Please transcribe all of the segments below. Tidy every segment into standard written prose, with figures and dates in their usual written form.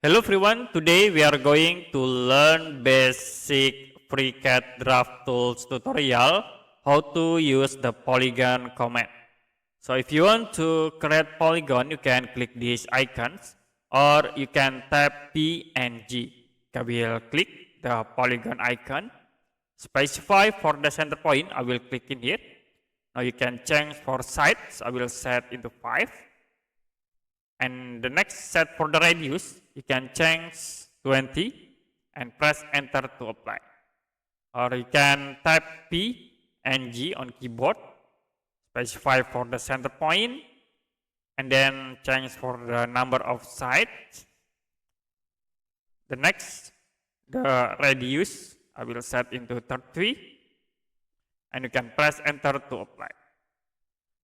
Hello everyone, today we are going to learn basic Freecad draft tools tutorial, how to use the Polygon command. So if you want to create Polygon, you can click these icons or you can tap P and G. I will click the Polygon icon, specify for the center point, I will click in here. Now you can change for sides, I will set into 5. And the next set for the radius, you can change 20 and press enter to apply. Or you can type P and G on keyboard, specify for the center point, and then change for the number of sides. The next, the radius, I will set into 33, and you can press enter to apply.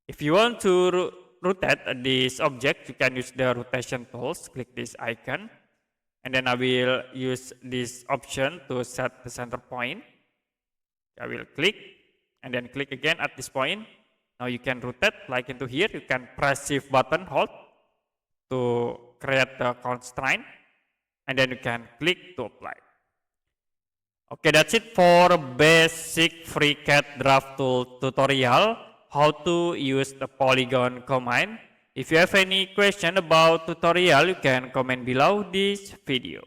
If you want to rotate this object, you can use the rotation tools. Click this icon, and then I will use this option to set the center point. I will click, and then click again at this point. Now you can rotate like into here. You can press shift button, hold to create the constraint, and then you can click to apply. Okay, that's it for basic Freecad draft tool tutorial, how to use the Polygon command. If you have any question about tutorial, you can comment below this video.